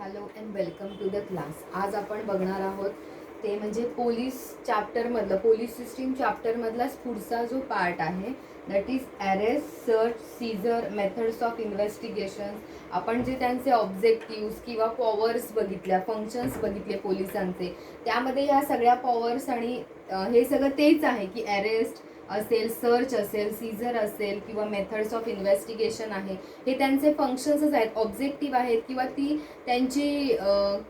Hello and welcome to the class. आज आपण बघणार आहोत ते म्हणजे पोलीस चॅप्टरमधलं पोलीस सिस्टीम चॅप्टरमधलाच पुढचा जो पार्ट आहे that is arrest, search, seizure, methods of investigation. आपण जे त्यांचे ऑब्जेक्टिव्स किंवा पॉवर्स बघितल्या, फंक्शन्स बघितले पोलिसांचे, त्यामध्ये ह्या सगळ्या पॉवर्स आणि हे सगळं तेच आहे की अरेस्ट असेल, सर्च असेल, सीझर असेल किंवा मेथड्स ऑफ इन्व्हेस्टिगेशन आहे. हे त्यांचे फंक्शन्सच आहेत, ऑब्जेक्टिव्ह आहेत किंवा ती त्यांची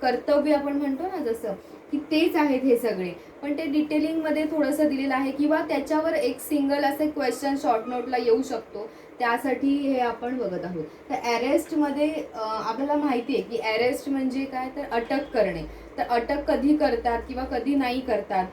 कर्तव्य आपण म्हणतो ना जसं की तेच आहेत हे सगळे. पण ते डिटेलिंगमध्ये थोडंसं दिलेलं आहे किंवा त्याच्यावर एक सिंगल असे क्वेश्चन शॉर्ट नोटला येऊ शकतो, त्यासाठी हे आपण बघत आहोत. तर अरेस्टमध्ये आपल्याला माहिती आहे की अरेस्ट म्हणजे काय, तर अटक करणे. तर अटक कधी करतात किंवा कधी नाही करतात.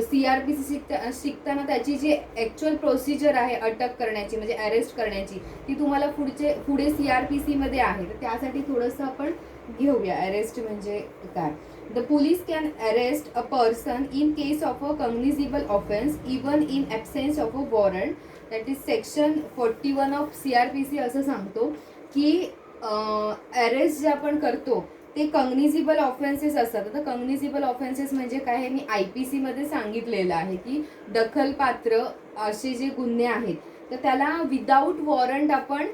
CRPC शिकताना त्याची जी ॲक्च्युअल प्रोसिजर आहे अटक करण्याची म्हणजे अरेस्ट करण्याची, ती तुम्हाला पुढे CRPC मध्ये आहे. तर त्यासाठी थोडंसं आपण घेऊया अरेस्ट म्हणजे काय. The police can arrest a person in case of a cognizable offence even in absence of a warrant. That is section 41 of CRPC असं सांगतो की अरेस्ट जे आपण करतो ते कॉग्निझेबल ऑफेन्सेस असतात. आता कॉग्निझेबल ऑफेन्सेस म्हणजे काय हे मी IPC मध्ये सांगितलेलं आहे की दखलपात्र असे जे गुन्हे आहेत तर त्याला विदाऊट वॉरंट आपण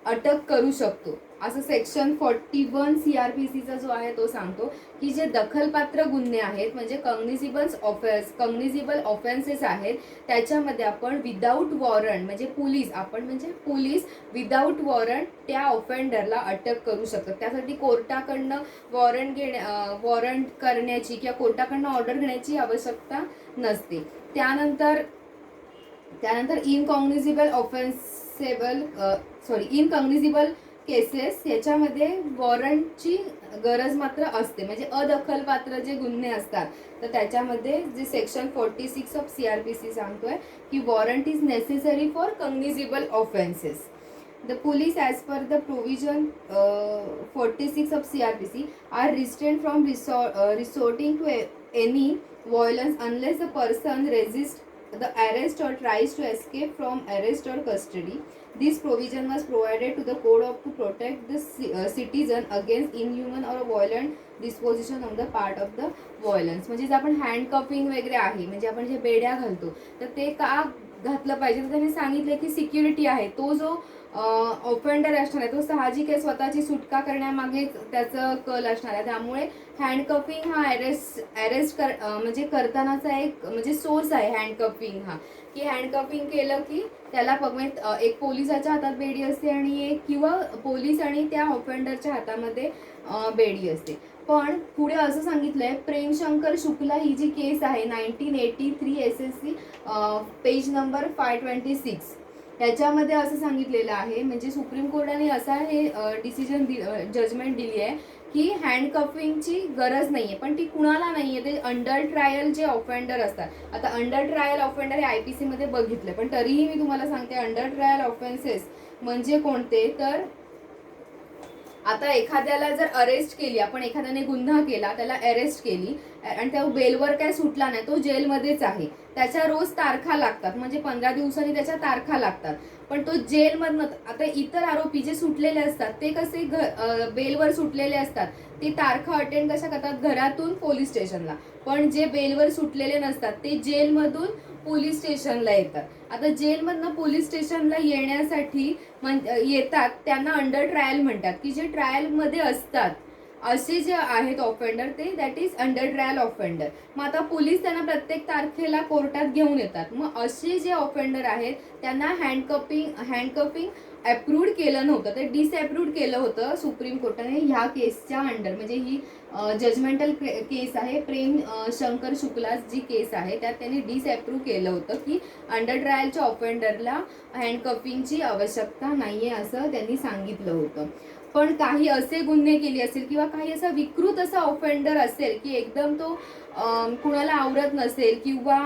अटक करू शकतो, असं सेक्शन 41 CRPCचा जो आहे तो सांगतो की जे दखलपात्र गुन्हे आहेत म्हणजे कॉग्निझेबल ऑफेन्सेस आहेत त्याच्यामध्ये आपण विदाऊट वॉरंट म्हणजे पोलीस विदाऊट वॉरंट त्या ऑफेंडरला अटक करू शकतात. त्यासाठी कोर्टाकडनं वॉरंट करण्याची किंवा कोर्टाकडनं ऑर्डर घेण्याची आवश्यकता नसते. त्यानंतर इनकॉग्निझेबल केसेस याच्यामध्ये वॉरंटची गरज मात्र असते. म्हणजे अदखलपात्र जे गुन्हे असतात तर त्याच्यामध्ये जे सेक्शन 46 ऑफ CRPC सांगतोय की warrant is necessary for cognizable offences. The police, as per the provision 46 of CRPC, are restrained from resorting to any violence unless the person resists the arrest or tries to escape from arrest or custody. This provision was provided to the code of to protect the citizen against inhuman or violent disposition on the part of the violence. म्हणजे जे आपण हँडकफिंग वगैरे आहे म्हणजे आपण जे बेड्या घालतो तर ते का घातलं पाहिजे, तर त्यांनी सांगितलं की सिक्युरिटी आहे. तो जो ऑफेंडर असणार आहे तो साहजिक आहे, स्वतःची सुटका करण्यामागे त्याचं कल असणार आहे. त्यामुळे हँडकफिंग हा अरेस्ट म्हणजे करतानाचा एक म्हणजे सोर्स आहे हँडकफिंग हा, की हँडकफिंग केलं की त्याला एक पोलिसाच्या हातात बेडी असते आणि एक किंवा पोलीस आणि त्या ऑफेंडरच्या हातामध्ये बेडी असते. पण पुढे असं सांगितलंय, प्रेमशंकर शुक्ला ही जी केस आहे 1983 SSC पेज नंबर 526 त्याच्यामध्ये असं सांगितलेलं आहे म्हणजे सुप्रीम कोर्टाने असा हे जजमेंट दिली आहे की हँडकफिंगची गरज नाहीये. पण ती कुणाला नाहीये, ते अंडर ट्रायल जे ऑफेंडर असतात. आता अंडर ट्रायल ऑफेंडर हे IPC मध्ये बघितले, पण तरीही मी तुम्हाला सांगते अंडर ट्रायल ऑफेन्सेस म्हणजे कोणते. तर आता एखाद्याला जर अरेस्ट केली, आपण एखाद्याने गुन्हा केला, त्याला अरेस्ट केली आणि त्या बेलवर काय सुटला नाही, तो जेलमध्येच आहे, त्याच्या रोज तारखा लागतात म्हणजे 15 दिवसांनी त्याच्या तारखा लागतात. पण तो जेलमधनं, आता इतर आरोपी जे सुटलेले असतात ते कसे बेलवर सुटलेले असतात, ते तारखा अटेंड कशा करतात, घरातून पोलीस स्टेशनला. पण जे बेलवर सुटलेले नसतात ते जेलमधून पोलीस स्टेशनला येतात. आता जेलमधनं पोलीस स्टेशनला येण्यासाठी येतात त्यांना अंडर ट्रायल म्हणतात, की जे ट्रायलमध्ये असतात असे जे आहेत ऑफेंडर ते that is under trial offender. मग आता पोलीस त्यांना प्रत्येक तारखेला कोर्टात घेऊन येतात. मग असे जे ऑफेंडर आहेत त्यांना हँडकफिंग अप्रूव्ड केलं नव्हतं, ते डिसअप्रूव्ड केलं होतं सुप्रीम कोर्टाने ह्या केसच्या अंडर. म्हणजे ही जजमेंटल केस आहे, प्रेम शंकर शुक्ला जी केस आहे त्यात त्यांनी डिसअप्रूव्ह केलं होतं की अंडर ट्रायलच्या ऑफेंडरला हँडकफिंगची आवश्यकता नाहीये असं त्यांनी सांगितलं होतं. पण काही असे गुन्हे केले असेल किंवा काही असा विकृत असा ऑफेंडर असेल की एकदम तो कुणाला आवडत नसेल किंवा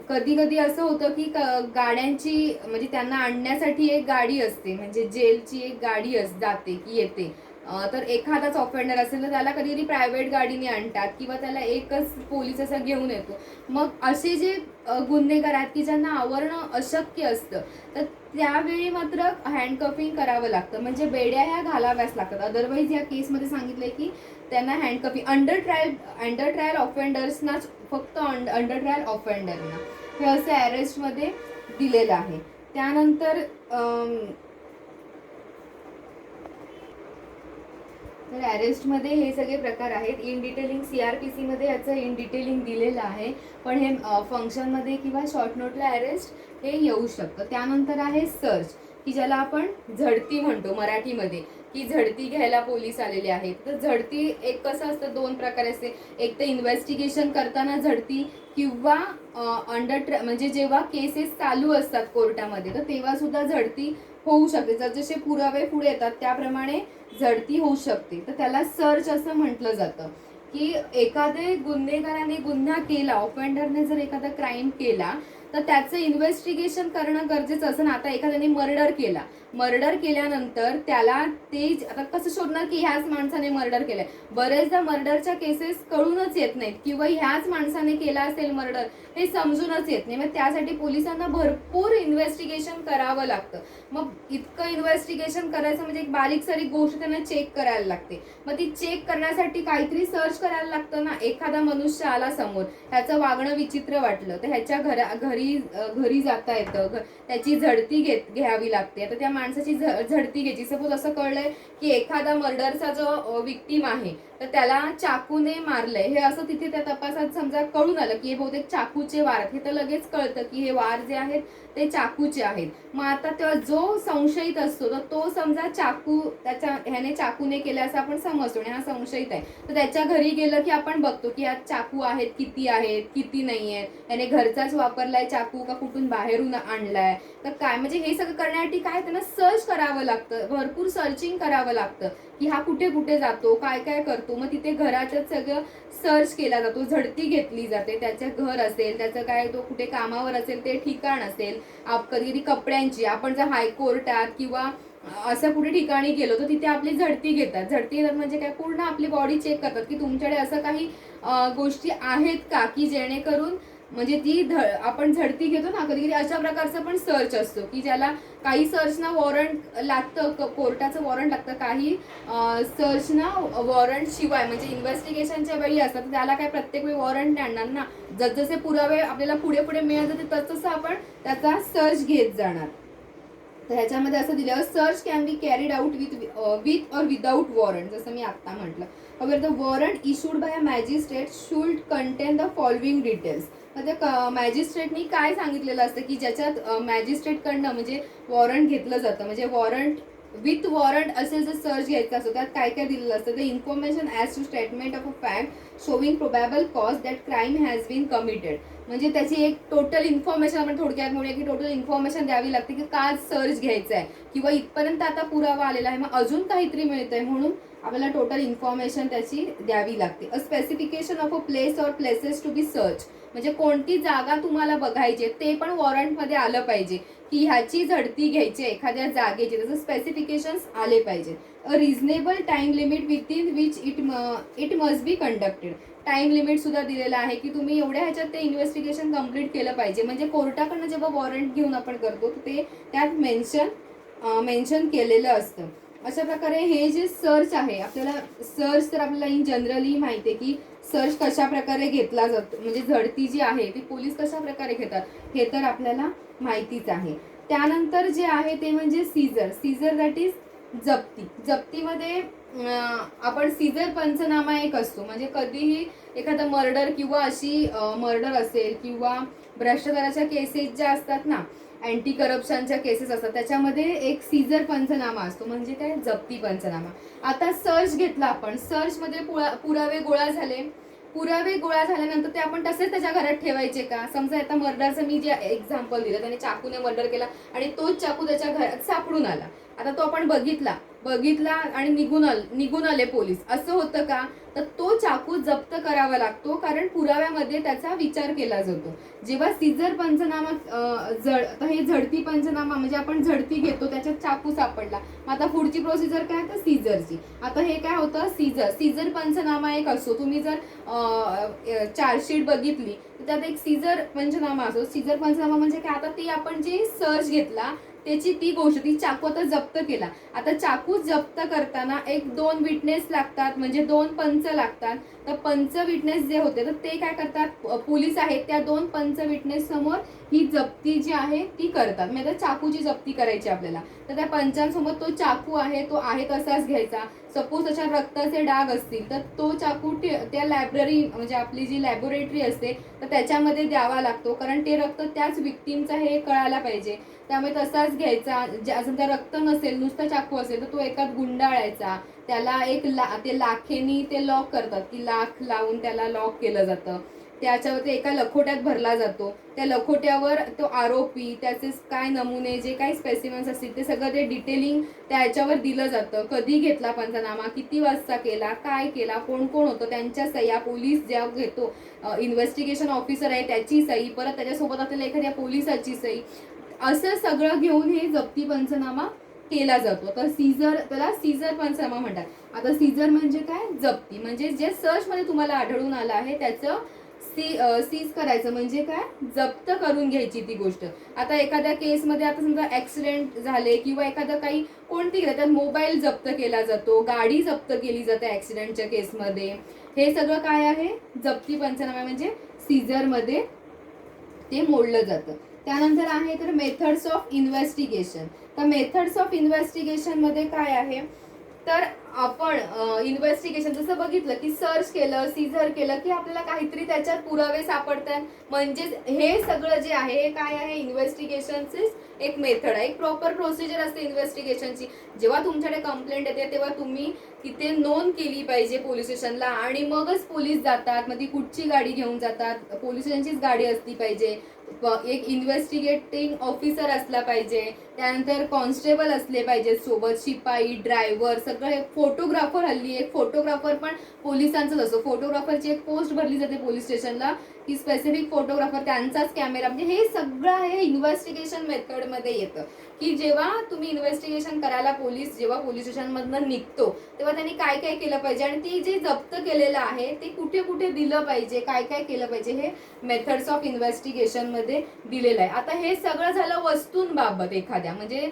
कधी कधी असं होतं की गाड्यांची म्हणजे त्यांना आणण्यासाठी एक गाडी असते, म्हणजे जेलची एक गाडी जाते की येते तर एखादाच ऑफेंडर असेल तर त्याला कधी कधी प्रायव्हेट गाडीने आणतात किंवा त्याला एकच पोलीस असा घेऊन येतो. मग असे जे गुन्हेगार आहेत की ज्यांना आवरणं अशक्य असतं, तर त्यावेळी मात्र हँडकफिंग करावं लागतं, म्हणजे बेड्या ह्या घालाव्याच लागतात. अदरवाईज या केसमध्ये सांगितलंय की त्यांना हँडकफिंग अंडर ट्रायल ऑफेंडर्सनाच, फक्त अंडर ट्रायल ऑफेंडरना हे असे अरेस्टमध्ये दिलेलं आहे. त्यानंतर तर अरेस्टमध्ये हे सगळे प्रकार आहेत. इन डिटेलिंग CRPC मध्ये याचं इन डिटेलिंग दिलेलं आहे, पण हे फंक्शनमध्ये किंवा शॉर्ट नोटला अरेस्ट हे येऊ शकतं. त्यानंतर आहे सर्च, की ज्याला आपण झडती म्हणतो मराठीमध्ये, की झडती घ्यायला पोलीस आलेले आहेत. तर झडती एक कसं असतं, दोन प्रकारे असते. एक तर इन्व्हेस्टिगेशन करताना झडती, किंवा म्हणजे जेव्हा केसेस चालू असतात कोर्टामध्ये तर तेव्हा सुद्धा झडती होऊ शकते. जसे पुरावे पुढे येतात त्याप्रमाणे झडती होऊ शकते. तर त्याला सर्च असं म्हटलं जातं, की एखादे गुन्हेगाराने गुन्हा केला, ऑफेंडरने जर एखादा क्राईम केला तर त्याचं इन्व्हेस्टिगेशन करणं गरजेचं असं ना. आता एखाद्याने मर्डर केल्यानंतर त्याला ते आता कसं शोधणार की ह्याच माणसाने मर्डर केलंय. बरेचदा मर्डरच्या केसेस कळूनच येत नाहीत, किंवा ह्याच माणसाने केला असेल मर्डर हे समजूनच येत नाही. मग त्यासाठी पोलिसांना भरपूर इन्व्हेस्टिगेशन करावं लागतं. मग इतकं इन्व्हेस्टिगेशन करायचं म्हणजे एक बारीक सारीक गोष्ट त्यांना चेक करायला लागते. मग ती चेक करण्यासाठी काहीतरी सर्च करायला लागतं ना. एखादा मनुष्य आला समोर, ह्याचं वागणं विचित्र वाटलं तर ह्याच्या घरी जाता येतं, त्याची झडती घ्यावी लागते. आता त्या माणसाची झडती घ्यायची. सपोज असं कळलंय की एखादा मर्डरचा जो विक्टीम आहे तर त्याला चाकूने मारलंय, हे असं तिथे त्या तपासात समजा कळून आलं की हे बहुतेक चाकूचे वार आहेत, हे तर लगेच कळतं की हे वार जे आहेत ते चाकूचे आहेत. मग आता तेव्हा जो संशयित असतो तर तो समजा ह्याने चाकूने केलं असं आपण समजतो आणि हा संशयित आहे, तर त्याच्या घरी गेलं की आपण बघतो की यात चाकू आहेत, किती नाही आहेत, याने घरचाच वापरलाय चाकू का कुठून बाहेरून आणलाय, तर काय, म्हणजे हे सगळं करण्यासाठी काय त्यांना सर्च करावं लागतं, भरपूर सर्चिंग करावं लागतं की हा कुठे कुठे जातो, काय काय करतो. मग तिथे घरातच सगळं सर्च केला जातो, झडती घेतली जाते. त्याचं घर असेल, त्याचं काय, तो कुठे कामावर असेल ते ठिकाण असेल, कधी कधी कपड्यांची, आपण जर हायकोर्टात किंवा असं कुठे ठिकाणी गेलो तर तिथे आपली झडती घेतात म्हणजे काय, पूर्ण आपली बॉडी चेक करतात की तुमच्याकडे असं काही गोष्टी आहेत का की जेणेकरून म्हणजे आपण झडती घेतो ना कधी कधी, अशा प्रकारचा पण सर्च असतो की ज्याला काही सर्चना वॉरंट लागतं, कोर्टाचं वॉरंट लागतं, काही सर्चना वॉरंट शिवाय म्हणजे इन्व्हेस्टिगेशनच्या वेळी असतात, त्याला काय प्रत्येक वेळी वॉरंट नाही आणणार ना. जसजसे पुरावे आपल्याला पुढे पुढे मिळत जाते तसं आपण त्याचा सर्च घेत जाणार. तर ह्याच्यामध्ये असं दिलं, search can be carried out with और विदाउट वॉरंट, जसं मी आता म्हटलं. However, the warrant issued by a magistrate should contain the following details. म्हणजे मॅजिस्ट्रेटनी काय सांगितलेलं असतं की ज्याच्यात मॅजिस्ट्रेटकडनं म्हणजे वॉरंट घेतलं जातं, म्हणजे वॉरंट विथ वॉरंट असेल जर सर्च घ्यायचं असतो, त्यात काय काय दिलेलं असतं. The information as to statement of a fact showing probable cause that crime has been committed. म्हणजे त्याची एक टोटल इन्फॉर्मेशन आपण थोडक्यात म्हणूया की टोटल इन्फॉर्मेशन द्यावी लागते की का सर्च घ्यायचं आहे, किंवा इथपर्यंत आता पुरावा आलेला आहे मग अजून काहीतरी मिळतंय म्हणून आपल्याला टोटल इन्फॉर्मेशन त्याची द्यावी लागते. A specification of a place or places to be search, म्हणजे कोणती जागा तुम्हाला बघायची ते पण वॉरंटमध्ये आलं पाहिजे की ह्याची झडती घ्यायची एखाद्या जागेची, तसं स्पेसिफिकेशन्स आले पाहिजे. A reasonable time limit within which it must be conducted. Time limit सुद्धा दिलेला आहे की तुम्ही एवढ्या ह्याच्यात ते इन्व्हेस्टिगेशन कम्प्लीट केलं पाहिजे. म्हणजे कोर्टाकडनं जेव्हा वॉरंट घेऊन आपण करतो ते त्यात मेन्शन केलेलं असतं. अशा प्रकारे हे जे सर्च आहे, आपल्याला सर्च तर आपल्याला इन जनरली माहिती आहे की सर्च कशा प्रकारे घेतला जातो, म्हणजे झडती जी आहे ती पोलीस कशा प्रकारे घेतात हे तर आपल्याला माहितीच आहे. त्यानंतर जे आहे ते म्हणजे सीझर दॅट इज जप्तीमध्ये आपण सीझर पंचनामा एक असतो, म्हणजे कधीही एखादा मर्डर किंवा अशी मर्डर असेल किंवा भ्रष्टाचाराच्या केसेस ज्या असतात ना, अँटी करप्शनच्या केसेस असतात, त्याच्यामध्ये एक सीझर पंचनामा असतो, म्हणजे काय, जप्ती पंचनामा. आता सर्च घेतला आपण, सर्चमध्ये पुरावे गोळा झाल्यानंतर ते आपण तसेच त्याच्या घरात ठेवायचे का? समजा आता मर्डरचं मी जे एक्झाम्पल दिलं, त्याने चाकूने मर्डर केला आणि तोच चाकू त्याच्या घरात सापडून आला. आता तो आपण बघितला आणि निघून आले पोलीस, असं होतं का? तर तो चाकू जप्त करावा लागतो, कारण पुराव्यामध्ये त्याचा विचार केला जातो. जेव्हा सीझर पंचनामा आता हे झडती पंचनामा म्हणजे आपण झडती घेतो, त्याच्यात चाकू सापडला, मग आता पुढची प्रोसिजर काय? तर सीझरची. आता हे काय होतं? सीझर पंचनामा एक असतो. तुम्ही जर चार्जशीट बघितली तर त्यात एक सीझर पंचनामा असतो. सीझर पंचनामा म्हणजे काय? आता ती आपण जे सर्च घेतला त्याची ती गोष्ट, ती चाकू आता जप्त केला. आता चाकू जप्त करताना एक 2 विटनेस लागतात, म्हणजे 2 पंच लागतात. तर पंच विटनेस जे होते तर ते काय करतात? पोलीस आहेत त्या 2 पंच विटनेस समोर ही जप्ती जी आहे ती करतात. म्हणजे चाकूची जप्ती करायची आपल्याला, तर त्या पंचांसमोर तो चाकू आहे तो आहे तसाच घ्यायचा. सपोज त्याच्यात रक्ताचे डाग असतील तर तो चाकू त्या लायब्ररी म्हणजे आपली जी लॅबोरेटरी असते तर त्याच्यामध्ये द्यावा लागतो, कारण ते रक्त त्याच विक्टीमचं हे कळायला पाहिजे. त्यामुळे तसाच घ्यायचा. समजा रक्त नसेल, नुसता चाकू असेल तर तो एकात गुंडाळायचा. त्याला ते लाखेनी ते लॉक करतात, की लाख लावून त्याला लॉक केलं जातं. त्याच्यावर ते एका लखोट्यात भरला जातो. त्या लखोट्यावर तो आरोपी, त्याचे काय नमुने, जे काही स्पेसिमेन्स असतील ते सगळं ते डिटेलिंग त्याच्यावर दिलं जातं. कधी घेतला पंचनामा, किती वाजता केला, काय केला, कोण कोण होतं, त्यांच्या सह्या, पोलीस ज्या घेतो, इन्व्हेस्टिगेशन ऑफिसर आहे त्याची सही, परत त्याच्यासोबत आपल्याला एखाद्या पोलिसाची सही, असं सगळं घेऊन हे जप्ती पंचनामा केला जातो. तर त्याला सीझर पंचनामा म्हणतात. आता सीझर म्हणजे काय? जप्ती. म्हणजे जे सर्च मध्ये तुम्हाला आढळून आलं आहे त्याचं सीज करायचं, म्हणजे काय? जप्त करून घ्यायची ती गोष्ट. आता एखाद्या केसमध्ये आता समजा ऍक्सिडेंट झाले किंवा एखादं काही कोणती त्यात मोबाईल जप्त केला जातो, गाडी जप्त केली जाते ऍक्सिडेंटच्या केसमध्ये. हे सगळं काय आहे? जप्ती पंचनामा म्हणजे सीझर मध्ये ते मोडलं जातं. त्यानंतर आहे तर मेथड्स ऑफ इन्व्हेस्टिगेशन. तर मेथड्स ऑफ इन्व्हेस्टिगेशन मध्ये काय आहे? तर आपण इन्व्हेस्टिगेशन जसं बघितलं की सर्च केलं, सीझर केलं की आपल्याला काहीतरी त्याच्यात पुरावे सापडतात. म्हणजेच हे सगळं जे आहे हे काय आहे? इन्व्हेस्टिगेशनची एक मेथड आहे, एक प्रॉपर प्रोसिजर असते इन्व्हेस्टिगेशनची. जेव्हा तुमच्याकडे कंप्लेंट येते तेव्हा तुम्ही तिथे नोंद केली पाहिजे पोलीस स्टेशनला, आणि मगच पोलीस जातात. मग ती कुठची गाडी घेऊन जातात? पोलीस स्टेशनचीच गाडी असली पाहिजे. एक इन्व्हेस्टिगेटिंग ऑफिसर असला पाहिजे, त्यानंतर कॉन्स्टेबल असले पाहिजे सोबत, शिपाई, ड्रायव्हर, सगळं हे फोटोग्राफर. हल्ली एक फोटोग्राफर पण पोलिसांचाच असतो. फोटोग्राफरची एक पोस्ट भरली जाते पोलीस स्टेशनला की स्पेसिफिक फोटोग्राफर, त्यांचाच कॅमेरा. म्हणजे हे सगळं हे इन्व्हेस्टिगेशन मेथडमध्ये येतं. की जेव्हा तुम्ही इन्व्हेस्टिगेशन करायला जेव्हा पोलीस स्टेशनमधनं निघतो तेव्हा त्यांनी काय काय केलं पाहिजे, आणि ती जे जप्त केलेलं आहे ते कुठे कुठे दिलं पाहिजे, काय काय केलं पाहिजे, हे मेथड्स ऑफ इन्व्हेस्टिगेशन मध्ये दिलेलं आहे. आता हे सगळं झालं वस्तूंबाबत. एखाद्या म्हणजे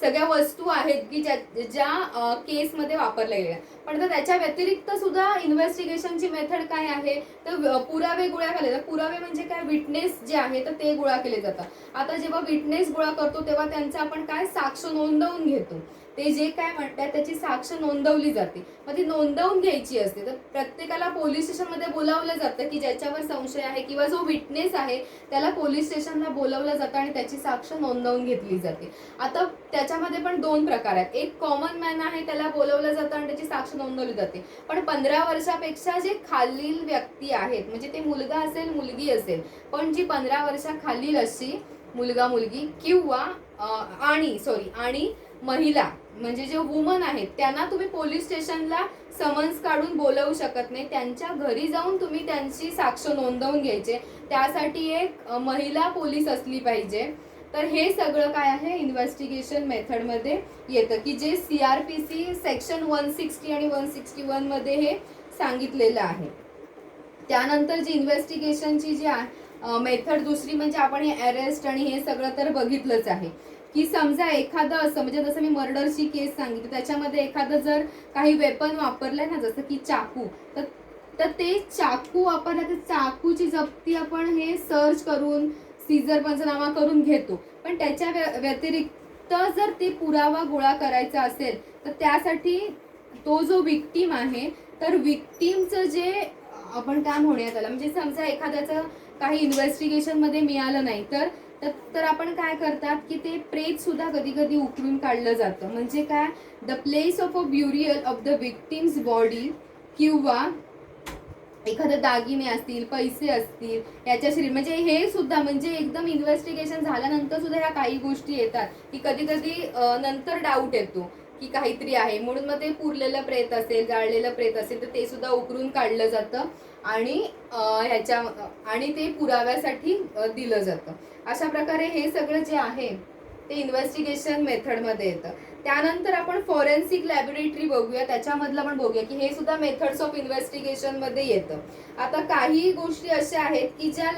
सगळ्या वस्तू आहेत की ज्या केसमध्ये वापरल्या गेल्या. पण त्याच्या व्यतिरिक्त सुद्धा इन्व्हेस्टिगेशनची मेथड काय आहे? तर पुरावे गोळा केले. तर पुरावे म्हणजे काय? विटनेस जे आहे तर ते गोळा केले जातात. आता जेव्हा विटनेस गोळा करतो तेव्हा त्यांचं आपण काय? साक्ष नोंदवून घेतो. ते जे काय म्हणतात त्याची साक्ष नोंदवली जाते. मग ती नोंदवून घ्यायची असते. तर प्रत्येकाला पोलीस स्टेशनमध्ये बोलावलं जातं की ज्याच्यावर संशय आहे किंवा जो विटनेस आहे त्याला पोलीस स्टेशनला बोलावलं जातं आणि त्याची साक्ष नोंदवून घेतली जाते. आता त्याच्यामध्ये पण 2 प्रकार आहेत. एक कॉमन मॅन आहे, त्याला बोलावलं जातं आणि त्याची साक्ष नोंदवली जाते. पण 15 वर्षापेक्षा जे खालील व्यक्ती आहेत, म्हणजे ते मुलगा असेल मुलगी असेल, पण जी 15 वर्षाखालील अशी मुलगा मुलगी किंवा आणि महिला म्हणजे जे वुमन आहेत त्यांना तुम्ही पोलीस स्टेशनला समन्स काढून बोलवू शकत नाही. त्यांच्या घरी जाऊन तुम्ही त्यांची साक्ष नोंदवून घ्यायचे. त्यासाठी एक महिला पोलीस असली पाहिजे. तर हे सगळं काय आहे? इन्व्हेस्टिगेशन मेथडमध्ये येतं, की जे CRPC सेक्शन 160 आणि 161 मध्ये हे सांगितलेलं आहे. त्यानंतर जी इन्व्हेस्टिगेशनची जी मेथड दुसरी म्हणजे आपण हे अरेस्ट आणि हे सगळं तर बघितलंच आहे. की समजा एखादं असं म्हणजे जसं मी मर्डरची केस सांगितली त्याच्यामध्ये एखादं जर काही वेपन वापरलंय ना, जसं की चाकू, तर ते चाकू वापरलं तर चाकूची जप्ती आपण हे सर्च करून सीझर पंचनामा करून घेतो. पण त्याच्या व्यतिरिक्त जर ते पुरावा गोळा करायचा असेल तर त्यासाठी तो जो विक्टीम आहे तर विक्टीमचं जे आपण काय म्हणूया त्याला, म्हणजे समजा एखाद्याचं काही इन्व्हेस्टिगेशन मध्ये मिळालं नाही तर आपण काय करतात की ते प्रेत सुद्धा कधी कधी उकळून काढलं जातं. म्हणजे काय? The place of a burial of the victim's body, किंवा एखादे दागिने असतील, पैसे असतील याच्या शरीर, म्हणजे हे सुद्धा म्हणजे एकदम इन्व्हेस्टिगेशन झाल्यानंतर सुद्धा ह्या काही गोष्टी येतात की कधी कधी नंतर डाऊट येतो की काहीतरी आहे, म्हणून मग ते पुरलेलं प्रेत असेल, जाळलेलं प्रेत असेल तर ते सुद्धा उकरून काढलं जातं आणि ह्याच्या आणि ते पुराव्यासाठी दिलं जातं. अशा प्रकारे हे सगळं जे आहे ते इन्व्हेस्टिगेशन मेथडमध्ये येतं. त्यानंतर आपण फॉरेन्सिक लॅबोरेटरी बघूया, त्याच्यामधलं पण बघूया की हे सुद्धा मेथड्स ऑफ इन्व्हेस्टिगेशन मध्ये येतं. आता काही गोष्टी अशा आहेत की ज्या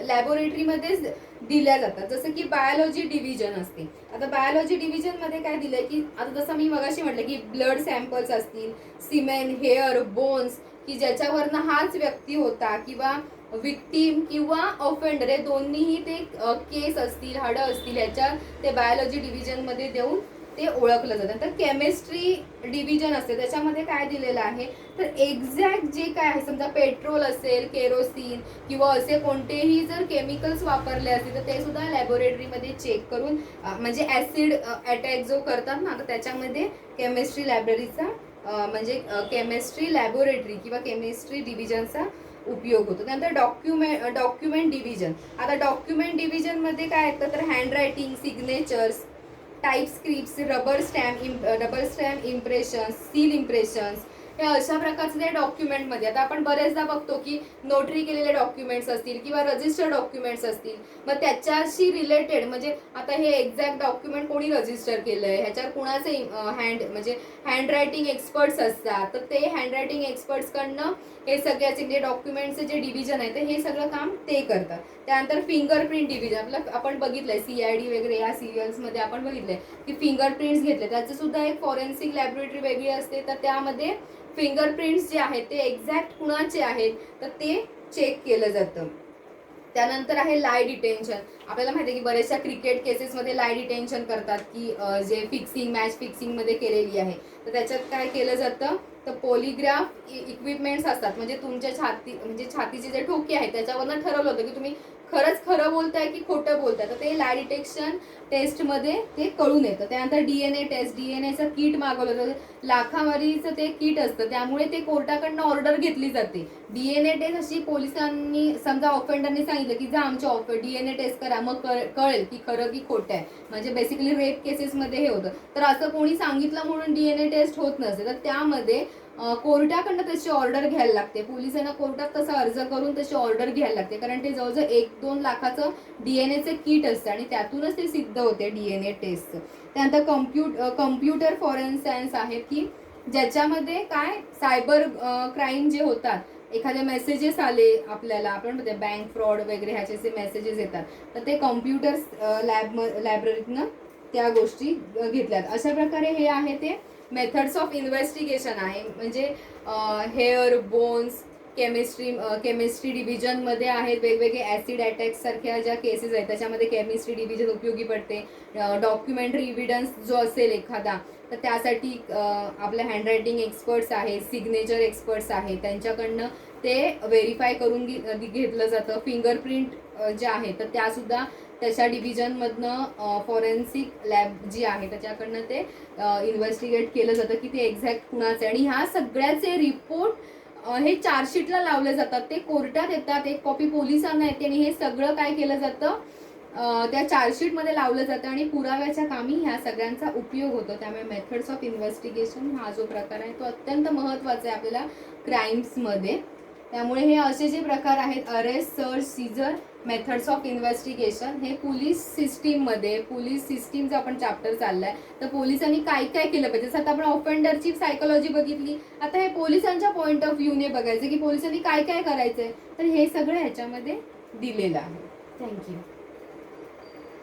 लॅबोरेटरीमध्येच दिल्या जातात, जसं की बायोलॉजी डिव्हिजन असते. आता बायोलॉजी डिव्हिजन मध्ये काय दिलंय की आता जसं मी मगाशी म्हटलं की ब्लड सॅम्पल्स असतील, सिमेन, हेअर, बोन्स, की ज्याच्यावरनं हाच व्यक्ती होता किंवा विक्टीम किंवा ऑफेंडर हे दोन्हीही ते केस असतील, हाडं असतील, ह्याच्या ते बायोलॉजी डिव्हिजन मध्ये देऊन ते ओळखलं जातं. तर केमिस्ट्री डिव्हिजन असते, त्याच्यामध्ये काय दिलेलं आहे तर एक्झॅक्ट जे काय आहे, समजा पेट्रोल असेल, केरोसिन किंवा असे कोणतेही जर केमिकल्स वापरले असतील तर ते सुद्धा लॅबोरेटरीमध्ये चेक करून म्हणजे ऍसिड अटॅक जो करतात ना, तर त्याच्यामध्ये केमिस्ट्री लायब्ररीचा म्हणजे केमिस्ट्री लॅबोरेटरी किंवा केमिस्ट्री डिव्हिजनचा उपयोग होतो. त्यानंतर डॉक्युमेंट डिव्हिजन. आता डॉक्युमेंट डिव्हिजन मध्ये काय येतं तर hand writing, signatures, type scripts, rubber stamp impressions, seal impressions, हे अशा प्रकारचे ते डॉक्युमेंटमध्ये. आता आपण बरेचदा बघतो की नोटरी केलेले डॉक्युमेंट्स असतील किंवा रजिस्टर डॉक्युमेंट्स असतील, मग त्याच्याशी रिलेटेड म्हणजे आता हे एक्झॅक्ट डॉक्युमेंट कोणी रजिस्टर केलंय, ह्याच्यावर कुणाचे हँड रायटिंग एक्सपर्ट्स असतात, तर ते हँड रायटिंग एक्सपर्ट्सकडनं हे सगळ्याचे जे डॉक्युमेंटचे जे डिव्हिजन आहे तर हे सगळं काम ते करतात. त्यानंतर फिंगरप्रिंट डिव्हिजन, आपण बघितलंय CID वगैरे या सिरियल्स मध्ये आपण बघितलंय की फिंगरप्रिंट्स घेतले, त्याचं सुद्धा एक फॉरेन्सिक लॅबोरेटरी वेगळी असते. तर त्यामध्ये फिंगरप्रिंट्स जे आहेत ते एक्झॅक्ट कुणाचे आहेत तर ते चेक केलं जातं. त्यानंतर आहे लाय डिटेन्शन. आपल्याला माहिती आहे की बऱ्याचशा क्रिकेट केसेसमध्ये लाय डिटेन्शन करतात की जे फिक्सिंग, मॅच फिक्सिंग मध्ये केलेली आहे, तर त्याच्यात काय केलं जातं तर पॉलिग्राफ इक्विपमेंट्स असतात, म्हणजे तुमच्या छातीचे जे ठोके आहेत त्याच्यावरनं ठरवलं होतं की तुम्ही खरंच खरं बोलताय की खोटं बोलताय, तर ते लाय डिटेक्शन टेस्टमध्ये ते कळून येतं. त्यानंतर DNA टेस्ट, DNAचं किट मागवलं जातं, लाखावरीचं ते किट असतं, त्यामुळे ते कोर्टाकडनं ऑर्डर घेतली जाते. DNA टेस्ट अशी पोलिसांनी समजा ऑफेंडरने सांगितलं की जा आमच्या DNA टेस्ट करा, मग कळेल की खरं की खोटं आहे. म्हणजे बेसिकली रेप केसेसमध्ये हे होतं. तर असं कोणी सांगितलं म्हणून DNA टेस्ट होत नसते, तर त्यामध्ये कोर्टाकडनं तशी ऑर्डर घ्यायला लागते. पोलिसांना कोर्टात तसा अर्ज करून तशी ऑर्डर घ्यायला लागते, कारण ते जवळजवळ 1-2 लाखाचं DNAचं किट असतं आणि त्यातूनच ते सिद्ध होते DNA टेस्ट. त्यानंतर कम्प्युटर फॉरेन्सिक सायन्स आहे की ज्याच्यामध्ये काय सायबर क्राईम जे होतात, एखादे मेसेजेस आले आपल्याला, आपण म्हणतो बँक फ्रॉड वगैरे ह्याचे मेसेजेस येतात, तर ते कॉम्प्युटर लायब्ररीतनं त्या गोष्टी घेतल्यात. अशा प्रकारे हे आहे ते मेथड्स ऑफ इन्व्हेस्टिगेशन आहे. म्हणजे हेअर, बोन्स, केमिस्ट्री डिव्हिजन मध्ये आहेत वेगवेगळे ऍसिड अटॅक सारख्या ज्या केसेस आहेत त्याच्यामध्ये केमिस्ट्री डिव्हिजन उपयोगी पडते. डॉक्युमेंटरी एव्हिडन्स जो असेल एखादा तर त्यासाठी आपले हँडरायटिंग एक्सपर्ट्स आहेत, सिग्नेचर एक्सपर्ट्स आहेत, त्यांच्याकडनं ते व्हेरीफाय करून घेतलं जातं. फिंगरप्रिंट जे आहे तर त्यासुद्धा त्याच्या डिव्हिजनमधनं फॉरेन्सिक लॅब जी आहे त्याच्याकडनं ते इन्व्हेस्टिगेट केलं जातं की ते एक्झॅक्ट कुणाचं आहे. आणि ह्या सगळ्याचे रिपोर्ट हे चार्जशीटला लावले जातात, ते कोर्टात येतात, एक कॉपी पोलिसांना येते आणि हे सगळं काय केलं जातं त्या चार्जशीटमध्ये लावलं जातं आणि पुराव्याच्या कामी ह्या सगळ्यांचा उपयोग होतो. त्यामुळे मेथड्स ऑफ इन्व्हेस्टिगेशन हा जो प्रकार आहे तो अत्यंत महत्त्वाचा आहे आपल्याला क्राईम्समध्ये. त्यामुळे हे असे जे प्रकार आहेत arrest, search, seizure, methods of investigation, हे पोलीस सिस्टीमचा आपण चॅप्टर चाललाय. तर पोलिसांनी काय काय केलं पाहिजे, जसं आता आपण ऑफेंडरची सायकोलॉजी बघितली, आता हे पोलिसांच्या पॉईंट ऑफ व्ह्यूने बघायचं की पोलिसांनी काय काय करायचंय, तर हे सगळं ह्याच्यामध्ये दिलेलं आहे. थँक्यू.